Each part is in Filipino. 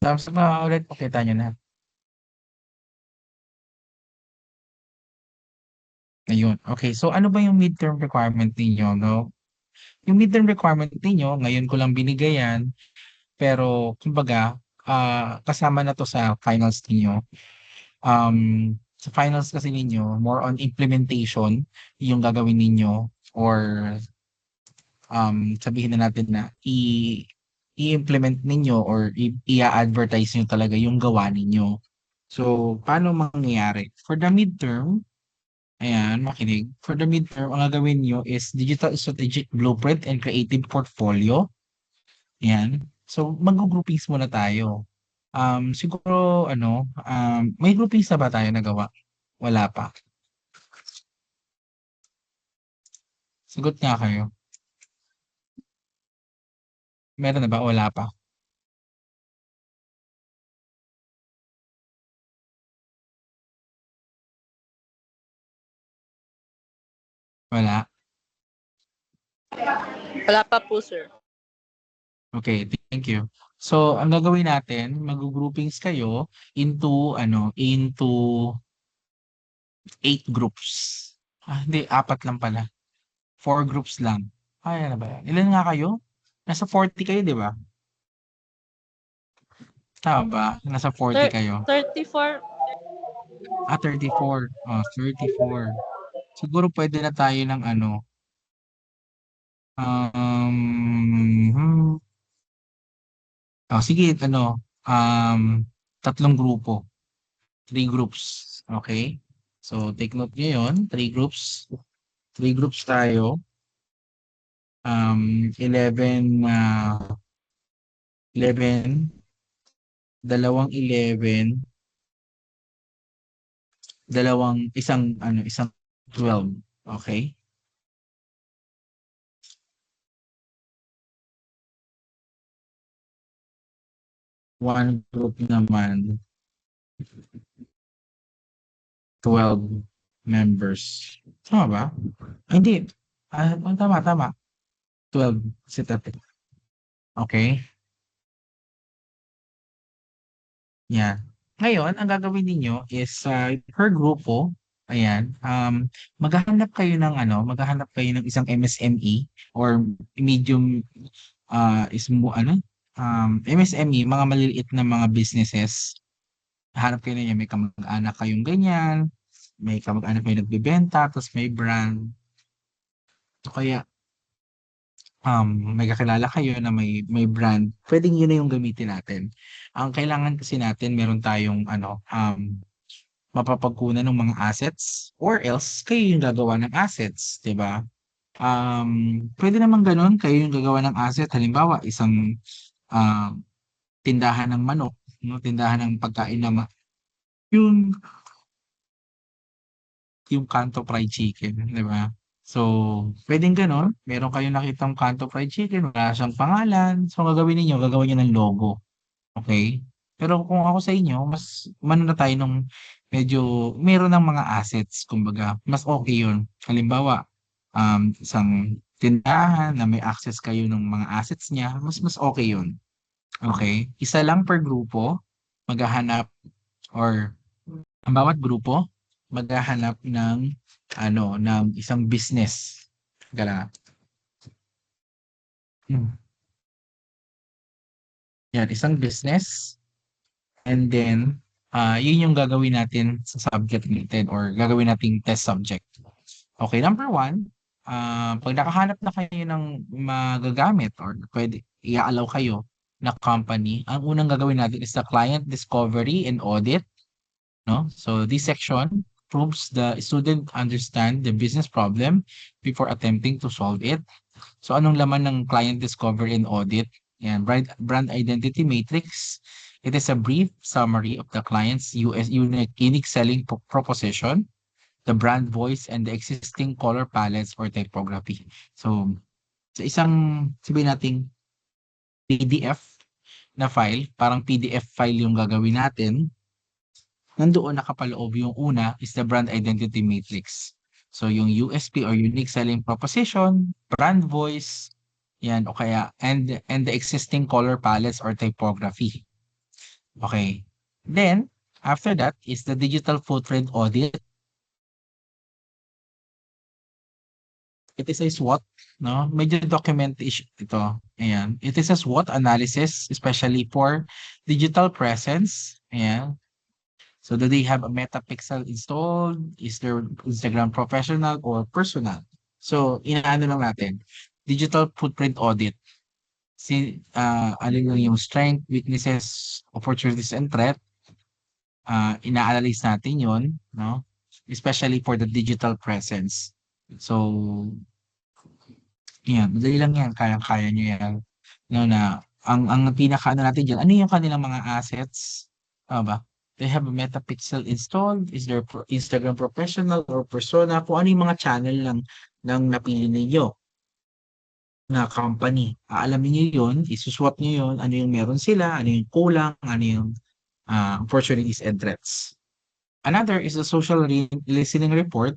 Tapos ulit pakita niyo na. Ayun, okey. So ano ba yung midterm requirement ninyo 'no? Yung midterm requirement ninyo ngayon ko lang binigay yan, pero kumbaga, kasama na 'to sa finals ninyo. Sa finals kasi ninyo more on implementation yung gagawin ninyo or, sabihin na natin na i-implement ninyo or i-a-advertise niyo talaga yung gawa ninyo. So, paano mangyayari? For the midterm, ayan, makinig. For the midterm, ang gagawin niyo is digital strategic blueprint and creative portfolio. Ayan. So, maggo-groupings muna tayo. Siguro ano, may groupings na ba tayo nagawa? Wala pa. Sagot nga kayo. Meron na ba? Wala pa. Wala. Wala pa po, sir. Okay, thank you. So, ang gagawin natin, maggo-groupings kayo into ano, into 8 groups. Hindi, 4 lang pala. 4 groups lang. Kaya na ba yan? Ilan nga kayo? Nasa 40 kayo, di ba? Tama ba? Nasa 40 kayo. 34. 34. 34. Siguro pwede na tayo ng ano, um, sige, ano, 3 grupo. 3 groups. Okay? So, take note nyo yun. 3 groups. 3 groups tayo. 11, 11, dalawang 11, isang 12. Okay? One group naman, 12 members. Tama ba? Hindi. Tama. 12 si Tate. Okay? Yan. Ngayon, ang gagawin ninyo is, per grupo, ayan, maghahanap kayo ng isang MSME or medium, MSME, mga maliliit na mga businesses. Hahanap kayo na may kamag-anak kayong ganyan, may kamag-anak kayo nagbebenta, tapos may brand. O kaya, may kakilala kayo na may brand, puwedeng yun na yung gamitin natin. Ang kailangan kasi natin meron tayong ano, mapapagkunan ng mga assets or else kayo yung gagawa ng assets, 'di ba? Puwede namang gano'n, kayo yung gagawa ng asset. Halimbawa, isang, ah, tindahan ng manok 'no, tindahan ng pagkain na yung yung Kanto Fried Chicken, 'di ba? So, puwedeng gano'n, meron kayong nakitang Kanto Fried Chicken, wala siyang pangalan, so ang gagawin ninyo, gagawan niyo ng logo, okey? Pero kung ako sa inyo, mas umano na tayo nung medyo meron ng mga assets kumbaga, mas okey 'yun. Halimbawa, isang tindahan na may access kayo ng mga assets niya, mas okey 'yun, okey? Isa lang per grupo, maghahanap or ang bawat grupo maghahanap ng ano, ng isang business. Teka lang, hmm, 'yan isang business and then, 'yun yung gagawin natin sa subject natin or gagawin nating test subject. Okay, number 1, 'pag nakahanap na kayo ng magagamit or puwede i-a-allow kayo na company, ang unang gagawin natin is the client discovery and audit. 'No? So this section proves the student understand the business problem before attempting to solve it. So anong laman ng client discovery and audit? Yan, brand identity matrix. It is a brief summary of the client's unique selling proposition, the brand voice, and the existing color palettes or typography. So sa isang sabihin nating PDF na file, parang PDF file yung gagawin natin. Nandoon nakapaloob yung una is the brand identity matrix. So yung USP or unique selling proposition, brand voice, yan o kaya and the existing color palettes or typography. Okay. Then, after that is the digital footprint audit. It is a SWOT, no? Medyo document-ish ito. Ayan. It is a SWOT analysis, especially for digital presence. Ayan. So do they have a Metapixel installed? Is their Instagram professional or personal? So inaano lang natin, digital footprint audit. Ano yung strength, weaknesses, opportunities, and threat. Ina-analyze natin yon, no? Especially for the digital presence. So, yan, madali lang yan, kayang-kaya nyo yan. No, na ang pinaka-ano natin diyan, ano yung kanilang mga assets? Tama ba? They have a Metapixel installed? Is their Instagram professional or persona? Kung ano yung mga channel ng napili ninyo na company. Aalamin niyo yun, isuswat niyo yun, ano yung meron sila, ano yung kulang, ano yung opportunities and threats. Another is the social listening report.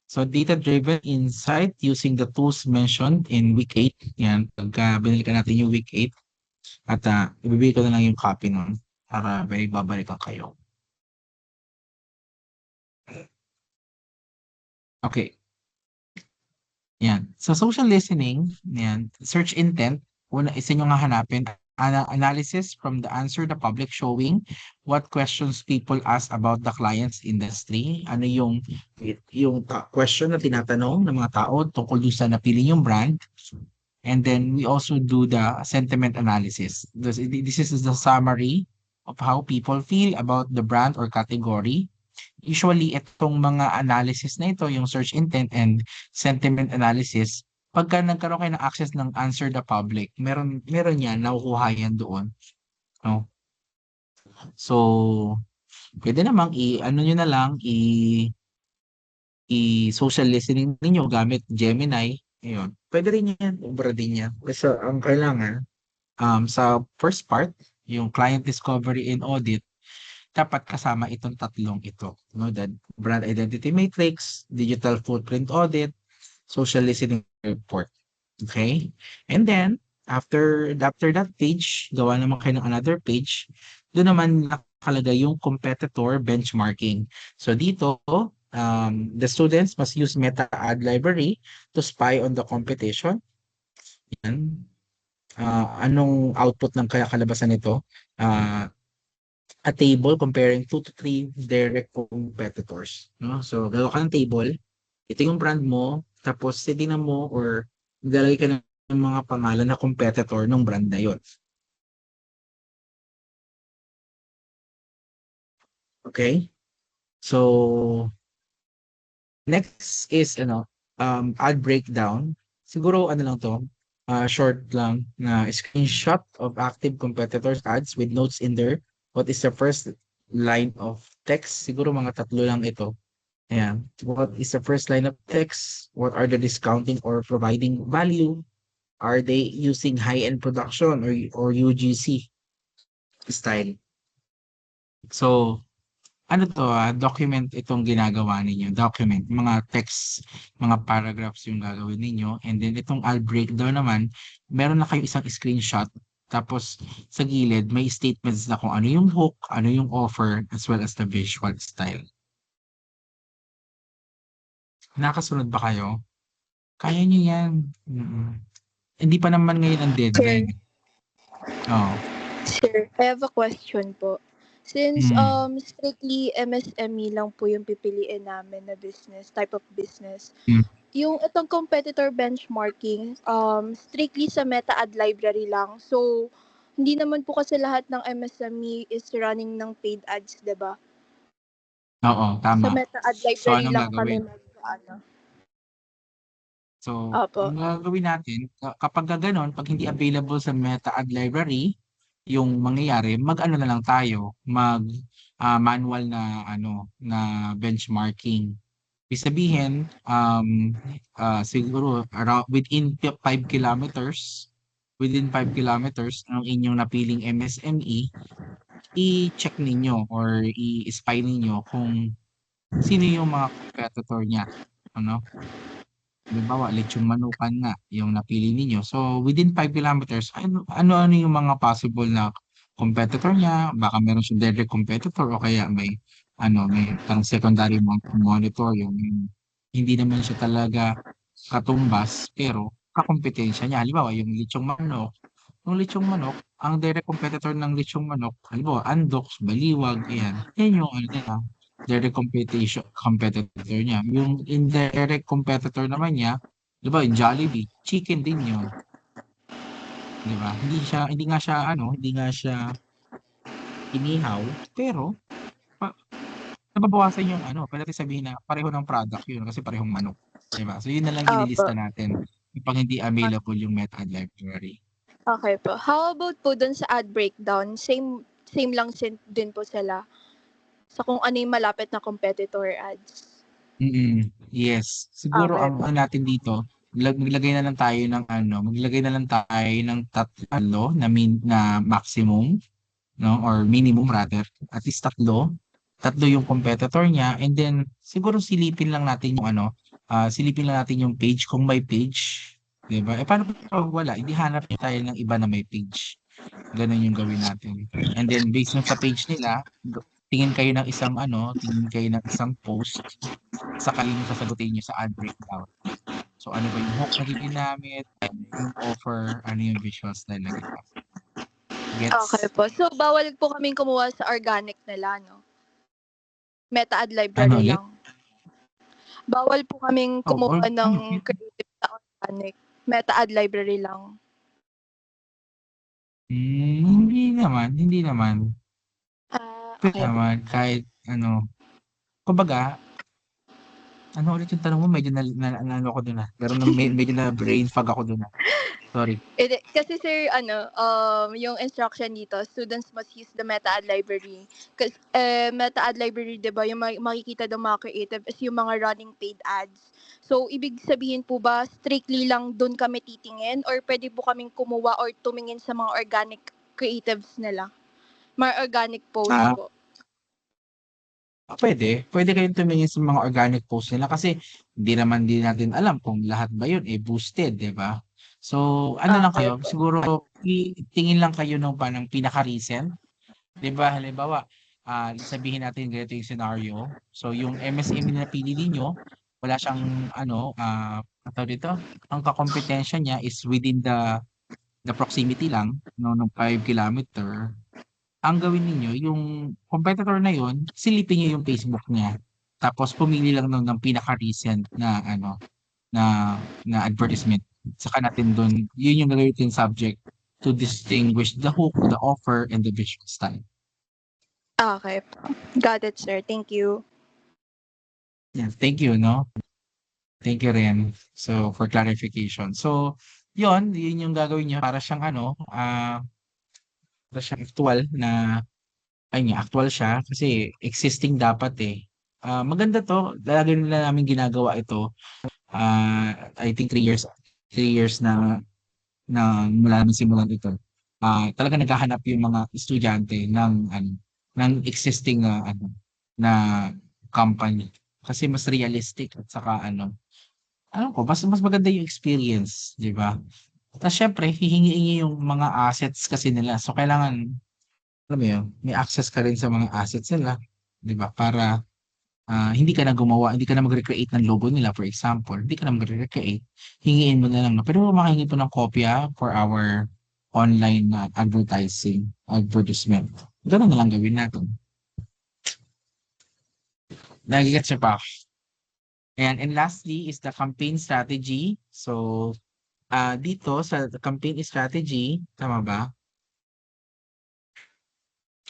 So data-driven insight using the tools mentioned in week 8. Yan, pagka binalikan natin yung week 8 at ibibigay ko na lang yung copy nun para may babalikan kayo. Okay. Yan. Sa social listening, yan, search intent, isa nyo nga hanapin, analysis from the answer the public showing what questions people ask about the client's industry. Ano yung question na tinatanong ng mga tao tungkol doon sa napili yung brand. And then we also do the sentiment analysis. This is the summary of how people feel about the brand or category. Usually, itong mga analysis na ito, yung search intent and sentiment analysis, pagka nagkaroon kayo ng access ng answer the public, meron yan, nakukuha yan doon. No? So, pwede namang ano nyo na lang, i-social listening ninyo gamit Gemini. Ayun. Pwede rin yan, ubra din yan. Kasi ang kailangan, sa first part, yung client discovery and audit, dapat kasama itong tatlong ito. No? The brand identity matrix, digital footprint audit, social listening report. Okay? And then, after that page, gawa naman kayo ng another page, doon naman nakalagay yung competitor benchmarking. So dito, the students must use Meta Ad Library to spy on the competition. Yan. Anong output ng kaya kalabasan nito? A table comparing 2 to 3 direct competitors. No? So, gagawa ka ng table, ito yung brand mo, tapos titingnan mo or maglalagay ka ng mga pangalan na competitor ng brand na yun. Okay? So, next is, ad breakdown. Siguro, lang to, short lang na screenshot of active competitors ads with notes in there. What is the first line of text? Siguro mga tatlo lang ito. Ayan. What is the first line of text? What are the discounting or providing value? Are they using high-end production or UGC style? So, ano to, document itong ginagawa ninyo. Document, mga text, mga paragraphs yung gagawin ninyo. And then itong I'll breakdown naman, meron na kayo isang screenshot. Tapos sa gilid, may statements na kung ano yung hook, ano yung offer, as well as the visual style. Nakasunod ba kayo? Kaya nyo yan. Hindi pa naman ngayon ang deadline. Oh. Sir, I have a question po. Since strictly MSME lang po yung pipiliin namin na business, type of business, yung itong competitor benchmarking, strictly sa Meta Ad Library lang. So, hindi naman po kasi lahat ng MSME is running ng paid ads, 'di ba? Oo, Sa tama. Meta Ad So, Library anong lang kami gagawin? So, Opo. ang gagawin natin, kapag gano'n, pag hindi available sa Meta Ad Library, yung mangyayari, mag-ano na lang tayo, manual na na benchmarking. Ibig sabihin, siguro around within 5 kilometers ng inyong napiling MSME, i-check ninyo or i-spy ninyo kung sino yung mga competitor niya. Ano? Halimbawa, Lechon Manukan nga yung napili ninyo. So, within 5 kilometers, ano yung mga possible na competitor niya, baka meron siyang direct competitor o kaya may parang secondary monitor, yung hindi naman siya talaga katumbas, pero kakumpetensya niya. Halimbawa, yung lechong manok, ang direct competitor ng lechong manok, halimbawa, Andox, Baliwag, ayan. Yan yung ano nila, direct competitor niya. Yung indirect competitor naman niya, di ba, yung Jollibee, chicken din yun, di ba? Hindi nga siya inihaw, pero pa nababawasan yung ano, puwede natin sabihin na pareho ng product yun kasi parehong manok, 'di ba? So yun na lang Opo. ililista natin kapag hindi available yung meta library. Okay po. How about po dun sa ad breakdown? Same same lang din po sila sa kung ano yung malapit na competitor ads? Yes. Siguro Okay ang po. ano natin dito, maglagay na lang tayo ng tatlo na maximum, 'no, or minimum rather, at least tatlo. Tatlo yung competitor niya and then siguro silipin lang natin yung page kung may page, 'di ba? Eh, paano kapag wala, eh, di hanap tayo ng iba na may page. Gano'n yung gawin natin. And then based dun sa page nila, tingin kayo ng isang post, saka yun yung sasagutin niyo sa ad breakdown. So, ano ba yung hook na ginamit, ano yung offer, ano yung visuals na ilagay pa. Okay Gets? po. So, bawal po kaming kumuha sa organic nila, no? Meta ad Ano library ulit? lang. Bawal po kaming Oh, or kumuha ng ano, creative sa organic. Meta ad library lang. hindi naman. Puwede Okay po. naman kahit ano, kumbaga ano ulit yung tanong mo medyo naano ako dun, pero medyo na brain fog ako dun, sorry. Kasi sir, yung instruction dito, students must use the meta ad library. Kasi meta ad library, 'di ba, yung makikita ng mga creative is yung mga running paid ads. So, ibig sabihin po ba strictly lang dun kami titingin or pwede po kaming kumuha or tumingin sa mga organic creatives nila? Mga organic posts Ah, po. puwede kayong tumingin sa mga organic post nila kasi hindi naman din natin alam kung lahat ba yun, eh, boosted, 'di ba? So, ano lang Okay kayo, po. siguro tingin lang kayo nung parang pinaka-recent, 'di ba? Halimbawa, sabihin natin ganito yung scenario. So, yung MSME na napili ninyo, wala siyang ano, anong tawag dito, ang kakumpetensya niya is within the proximity lang 'no, nung 5 kilometer. Ang gawin ninyo yung competitor na yun, silipin niyo yung Facebook niya. Tapos pumili lang nun ng pinaka-recent na ano, na na advertisement. Saka natin dun yun yung gagawin nating subject to distinguish the hook, the offer, and the visual style. Okay po. Got it, sir. Thank you. Yan, thank you 'no. Thank you rin. So, for clarification. So, yun yung gagawin niyo para siyang aktuwal na ayun nga, aktuwal siya kasi existing dapat, eh. Maganda 'to, lagi na namin ginagawa ito. I think 3 years na mula namin simulan ito. Talagang naghahanap yung mga estudyante ng existing na company. Kasi mas realistic at saka alam ko mas maganda yung experience, 'di ba? Ta's siyempre hihingi yung mga assets kasi nila. So, kailangan alam mo yun, may access ka rin sa mga assets nila, 'di ba? Para hindi ka na magre-create ng logo nila for example, hindi ka na magre-recreate, hingiin mo na lang na, "Puwede mo makahingi po ng kopya for our online na advertisement." Gano'n na lang gawin natin. Nage-gets niyo ba? Ayan, and lastly is the campaign strategy. So, dito sa campaign strategy, tama ba?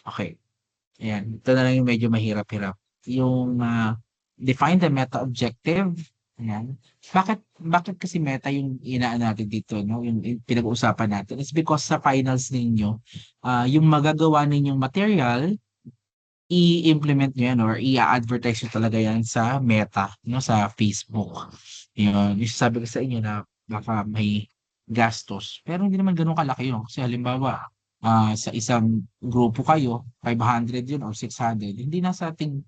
Okey. Ayan, ito na lang yung medyo mahirap-hirap. Yung, define the meta objective, ayan. Bakit kasi meta yung inaano natin dito 'no, yung pinag-uusapan natin is because sa finals ninyo, yung magagawa ninyong material, i-implement niyo yan or i-a-advertise niyo talaga yan sa Meta 'no, sa Facebook. Yun, yung sinasabi ko sa inyo na baka may gastos, pero hindi naman gano'n kalaki yun. Kasi halimbawa, sa isang grupo kayo, 500 yun or 600, hindi nasa ating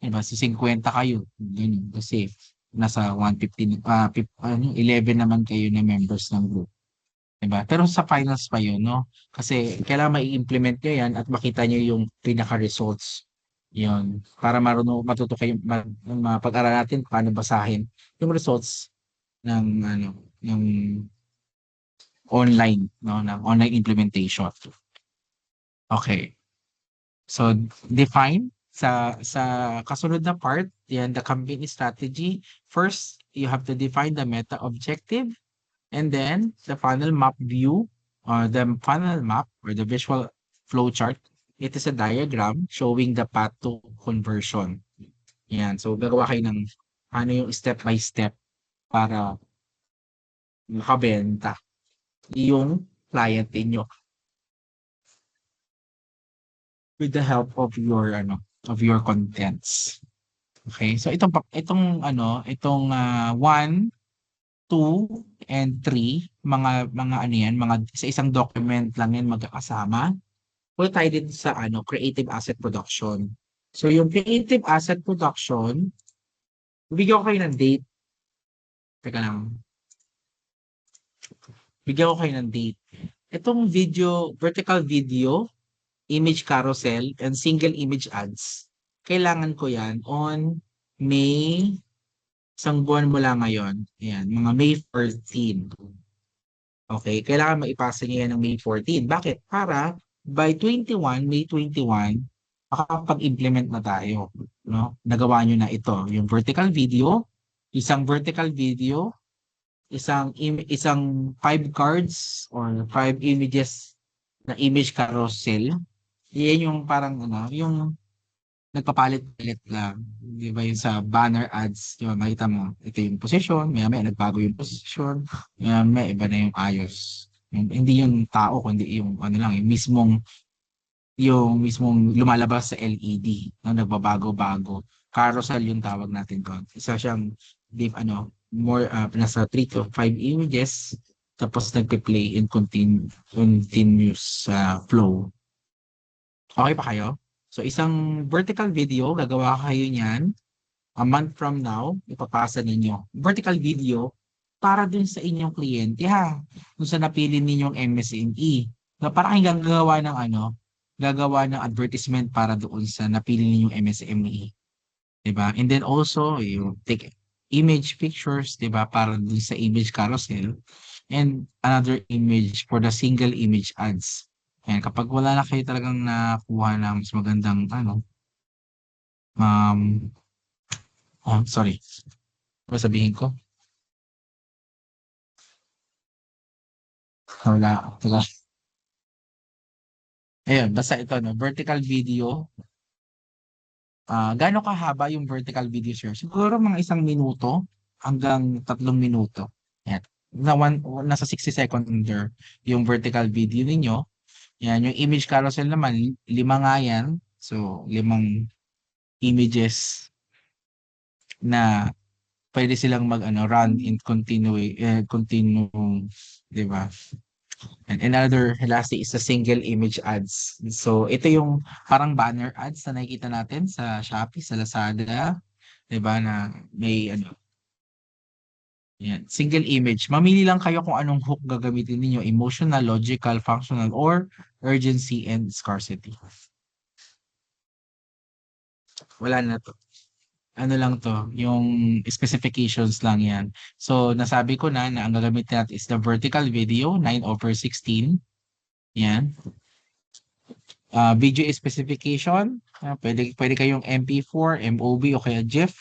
'di ba, sa 50 kayo, ganyan. Kasi nasa 150 11 naman kayo na members ng group. 'Di ba? Pero sa finals pa yun, no? Kasi kailangan mai-implement nyo yan at makita nyo yung pinaka-results. Yun. Para matuto kayo, mapag-aral natin paano basahin yung results ng, ng online, no? Ng online implementation. Okay. So, define sa kasunod na part, yan, the campaign strategy. First, you have to define the meta objective. And then the funnel map view, or the funnel map or the visual flow chart, it is a diagram showing the path to conversion. Yan. So, gagawa kayo ng ano yung step by step para makabenta yung client ninyo with the help of your contents. Okay? So, itong 1, 2, and 3, mga ano yan, sa isang document lang yan magkakasama. Punta tayo din sa creative asset production. So yung creative asset production, bigyan ko kayo ng date. Teka lang. Bigyan ko kayo ng date. Itong vertical video, image carousel, and single image ads, kailangan ko yan on May, isang buwan mula ngayon. Ayan, mga May 14. Okay, kailangan maipasa niya yan ng May 14. Bakit? Para by May 21, makakapag-implement na tayo. No? Nagawa nyo na ito. Yung vertical video, isang 5 cards or 5 images na image carousel. Yan yung parang yung nagpapalit-palit lang. Di ba yung sa banner ads, di ba makita mo, ito yung position, maya nagbago yung position, maya iba na yung ayos. Hindi yung tao, kundi yung lang, yung mismong lumalabas sa LED, no, nagbabago-bago. Carousel yung tawag natin doon. Isa siyang more nasa 3 to 5 images tapos nagpe-play in continuous flow. Okay pa kayo? So isang vertical video, gagawa kayo niyan a month from now, ipapasa ninyo. Vertical video para dun sa inyong kliyente ha. Kung sa napili ninyong MSME. Na para kayong gagawa ng advertisement para doon sa napili ninyong MSME. 'Di ba? And then also, you take image pictures, 'di ba, para dun sa image carousel and another image for the single image ads. Ayan, kapag wala na kayo talagang nakuha ng mas magandang sorry. Ano sabihin ko? Wala. Wala. Ayun, basta ito, no? Vertical video. Gaano kahaba yung vertical video, sir? Siguro mga 1 minuto hanggang 3 minuto. Ayan. Nasa 60 seconds under yung vertical video ninyo. Yan, yung image carousel naman, 5 nga yan. So, 5 images na pwede silang run in continue, 'di ba? And another lastly is the single image ads. So, ito yung parang banner ads na nakikita natin sa Shopee, sa Lazada, 'di ba, na may yan, single image. Mamili lang kayo kung anong hook gagamitin niyo, emotional, logical, functional, or urgency and scarcity. Wala na to. Ano lang to, yung specifications lang yan. So, nasabi ko na ang gagamitin natin is the vertical video, 9/16. Yan. Video specification, pwede kayong MP4, MOV o kaya GIF.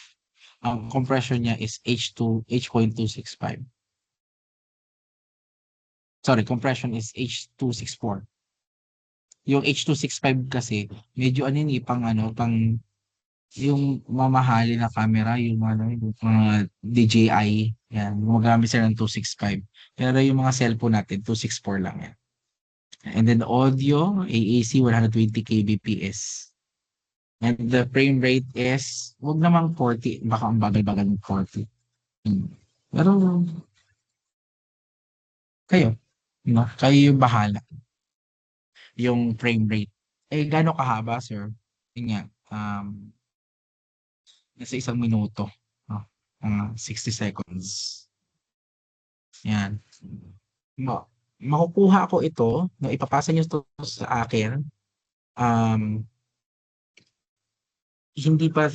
Ang compression niya is H.265. Sorry, compression is H.264. Yung H.265 kasi, medyo pang yung mamahali na camera, yung yung mga DJI, yan, gumagamit sila ng 265. Pero yung mga cellphone natin, 264 lang yan. And then audio, AAC 120 kbps. And the frame rate is, wag namang 40, baka ang bagal-bagal ng 40. Pero, kayo, no? Kayo yung bahala. Yung frame rate. Gaano kahaba, sir? Yun nga, nasa 1 minuto. No? 60 seconds. Yan. makukuha ko ito, na ipapasa niyo 'to sa akin, um, hindi pa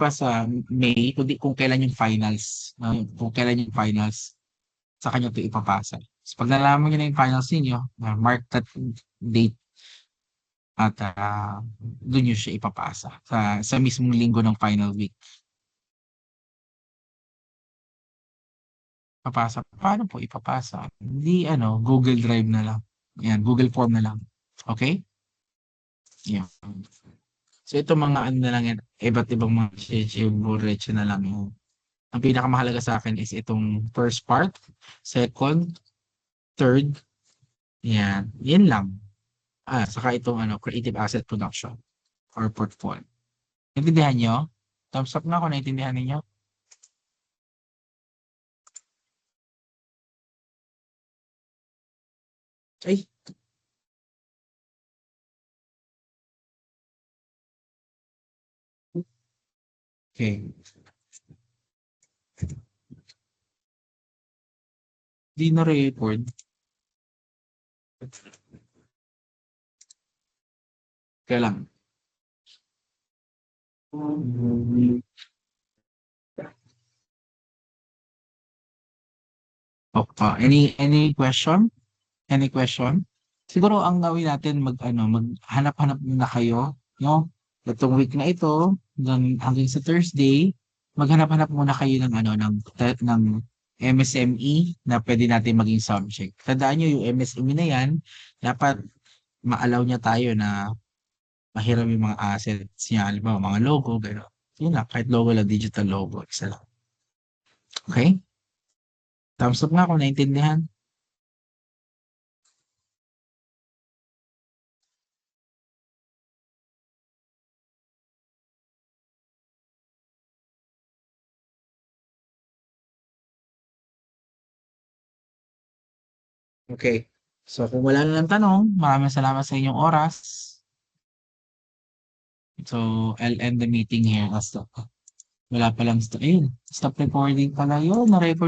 sa May, kundi kung kailan yung finals, kung kailan yung finals, saka niyo 'to ipapasa. So 'pag nalaman niyo na yung finals ninyo, mark that date at, dun niyo siya ipapasa sa mismong linggo ng final week. Paano po ipapasa? Hindi ano, Google Drive na lang. Yan, Google Form na lang. Okay? Yan. So ito mga ano na lang yan, iba't ibang mga diretso na lang yun. Ang pinakamahalaga sa akin is itong first part, second, third, yan. Yan lang. Saka itong ano, creative asset production or portfolio. Naintindihan nyo? Thumbs up na kung naintindihan ninyo. Ay, okay. Di na-record. Kaya lang. Any question? Any question? Siguro ang gawin natin mag-ano, maghanap-hanap muna kayo, 'no? Itong week na ito, hanggang sa Thursday, maghanap-hanap muna kayo ng ano, ng MSME na puwede natin maging subject. Tandaan niyo yung MSME na 'yan, dapat ma-allow niya tayo na mahiram yung mga assets niya, halimbawa mga logo, gano'n. Yun lang, kahit logo lang, digital logo, isa lang. Okey? Thumbs up nga kung naintindihan. Okay. So kung wala na ng tanong, maraming salamat sa inyong oras. So I'll end the meeting here. Wala palang ayun, stop recording pala yun, na-record